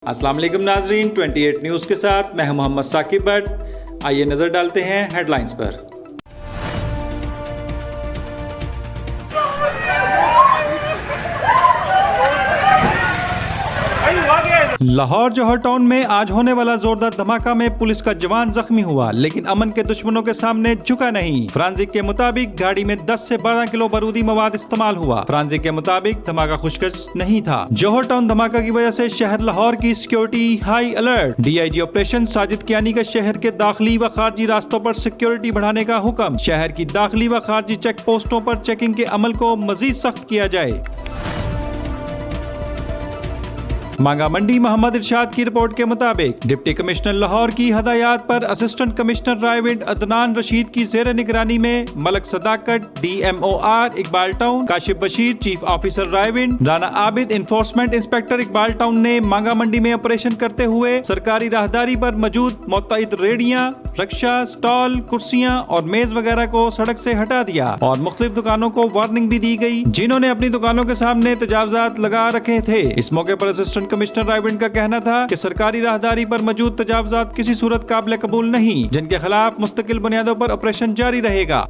السلام علیکم ناظرین، 28 نیوز کے ساتھ میں محمد ثاقب بٹ۔ آئیے نظر ڈالتے ہیں ہیڈ لائنز پر۔ لاہور جوہر ٹاؤن میں آج ہونے والا زوردار دھماکہ میں پولیس کا جوان زخمی ہوا، لیکن امن کے دشمنوں کے سامنے جھکا نہیں۔ فرانزک کے مطابق گاڑی میں 10 سے 12 کلو بارودی مواد استعمال ہوا۔ فرانزک کے مطابق دھماکہ خودکش نہیں تھا۔ جوہر ٹاؤن دھماکہ کی وجہ سے شہر لاہور کی security high alert. D I G operation Sajid Kiani کا شہر کے داخلی و خارجی راستوں پر سیکیورٹی بڑھانے کا حکم۔ شہر کی داخلی و خارجی چیک پوسٹوں پر چیکنگ کے عمل کو مزید سخت کیا جائے۔ مانگا منڈی محمد ارشاد کی رپورٹ کے مطابق ڈپٹی کمشنر لاہور کی ہدایات پر assistant commissioner Raiwind Adnan Rashid کی زیر نگرانی میں Malik Sadaqat D M O R Iqbal town, Kashif Bashir chief officer Raiwind, Rana Abid enforcement inspector Iqbal town نے مانگا منڈی میں آپریشن کرتے ہوئے سرکاری راہداری پر موجود متعدد ریڑیاں، رکشا، سٹال، کرسیاں اور میز وغیرہ کو سڑک سے ہٹا دیا اور مختلف دکانوں کو وارننگ بھی دی گئی جنہوں نے اپنی دکانوں کے سامنے تجاوزات لگا رکھے تھے۔ اس موقع پر اسسٹنٹ کمشنر رائے ونڈ کا کہنا تھا کہ سرکاری راہداری پر موجود تجاوزات کسی صورت قابل قبول نہیں، جن کے خلاف مستقل بنیادوں پر آپریشن جاری رہے گا۔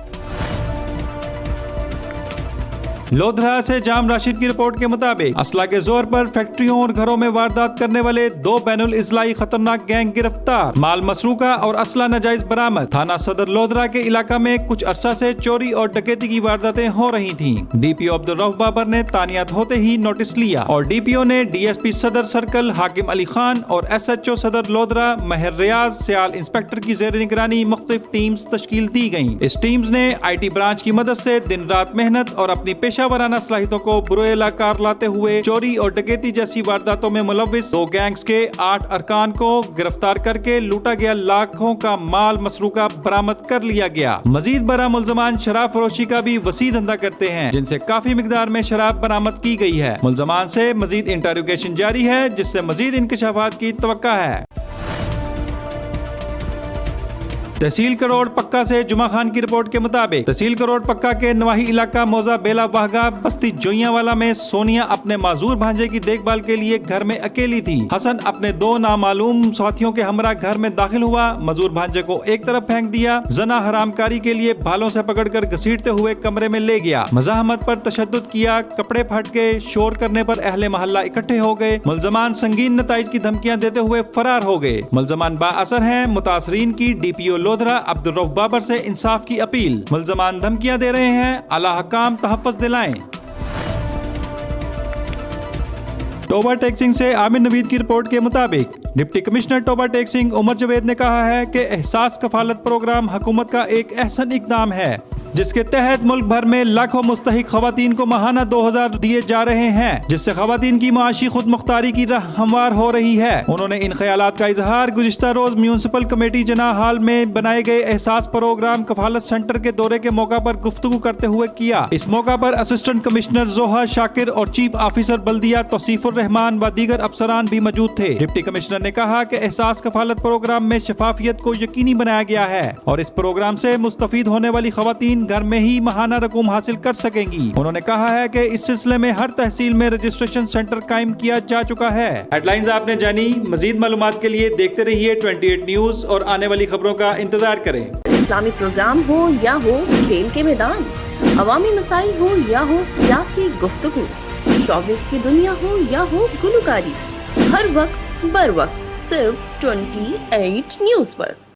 لودھرا سے جام راشد کی رپورٹ کے مطابق اسلحہ کے زور پر فیکٹریوں اور گھروں میں واردات کرنے والے 2 بین الاضلاعی خطرناک گینگ گرفتار، مال مسروقہ اور اسلحہ ناجائز برآمد۔ تھانہ صدر لودھرا کے علاقہ میں کچھ عرصہ سے چوری اور ڈکیتی کی وارداتیں ہو رہی تھیں۔ ڈی پی او عبدالرؤف بابر نے تانیات ہوتے ہی نوٹس لیا اور ڈی پی او نے ڈی ایس پی صدر سرکل حاکم علی خان اور ایس ایچ او صدر لودھرا مہر ریاض سیال انسپیکٹر کی زیر نگرانی مختلف ٹیمز تشکیل دی گئیں۔ اس ٹیمز نے آئی ٹی برانچ کی مدد سے دن رات محنت اور اپنی پیشہ ورانہ صلاحیتوں کو بروئے کار لاتے ہوئے چوری اور ڈکیتی جیسی وارداتوں میں ملوث 2 گینگز کے 8 ارکان کو گرفتار کر کے لوٹا گیا لاکھوں کا مال مسروقہ برآمد کر لیا گیا۔ مزید برآں ملزمان شراب فروشی کا بھی وسیع دھندا کرتے ہیں، جن سے کافی مقدار میں شراب برآمد کی گئی ہے۔ ملزمان سے مزید انٹروگیشن جاری ہے، جس سے مزید انکشافات کی توقع ہے۔ تحصیل کروڑ پکا سے جمعہ خان کی رپورٹ کے مطابق تحصیل کروڑ پکا کے نواحی علاقہ موزہ بیلا واہگہ بستی جوئیاں والا میں سونیا اپنے معذور بھانجے کی دیکھ بھال کے لیے گھر میں اکیلی تھی۔ حسن اپنے 2 نامعلوم ساتھیوں کے ہمراہ گھر میں داخل ہوا، معذور بھانجے کو ایک طرف پھینک دیا، زنا حرام کاری کے لیے بالوں سے پکڑ کر گھسیٹتے ہوئے کمرے میں لے گیا، مزاحمت پر تشدد کیا، کپڑے پھٹ گئے، شور کرنے پر اہل محلہ اکٹھے ہو گئے۔ ملزمان سنگین نتائج کی دھمکیاں دیتے ہوئے فرار ہو گئے۔ ملزمان بااثر ہیں۔ متاثرین کی ڈی پی او لودھرا عبدالرؤف بابر سے انصاف کی اپیل۔ ملزمان دھمکیاں دے رہے ہیں، اعلیٰ حکام تحفظ دلائیں۔ ٹوبہ ٹیکسنگ سے عامر نوید کی رپورٹ کے مطابق ڈپٹی کمشنر ٹوبہ ٹیکسنگ عمر جاوید نے کہا ہے کہ احساس کفالت پروگرام حکومت کا ایک احسن اقدام ہے، جس کے تحت ملک بھر میں لاکھوں مستحق خواتین کو ماہانہ 2000 دیے جا رہے ہیں، جس سے خواتین کی معاشی خود مختاری کی راہ ہموار ہو رہی ہے۔ انہوں نے ان خیالات کا اظہار گزشتہ روز میونسپل کمیٹی جناح ہال میں بنائے گئے احساس پروگرام کفالت سینٹر کے دورے کے موقع پر گفتگو کرتے ہوئے کیا۔ اس موقع پر اسسٹنٹ کمشنر زوہا شاکر اور چیف آفیسر بلدیہ توصیف الرحمان و دیگر افسران بھی موجود تھے۔ ڈپٹی کمشنر نے کہا کہ احساس کفالت پروگرام میں شفافیت کو یقینی بنایا گیا ہے اور اس پروگرام سے مستفید ہونے والی خواتین گھر میں ہی ماہانہ رقوم حاصل کر سکیں گی۔ انہوں نے کہا ہے کہ اس سلسلے میں ہر تحصیل میں رجسٹریشن سینٹر قائم کیا جا چکا ہے۔ ہیڈ لائنز آپ نے جانی۔ مزید معلومات کے لیے دیکھتے رہیے 28 نیوز اور آنے والی خبروں کا انتظار کریں۔ اسلامی پروگرام ہو یا ہو کھیل کے میدان، عوامی مسائل ہو یا ہو سیاسی گفتگو، شوبز کی دنیا ہو یا ہو گلوکاری، ہر وقت بر وقت صرف 28 نیوز پر۔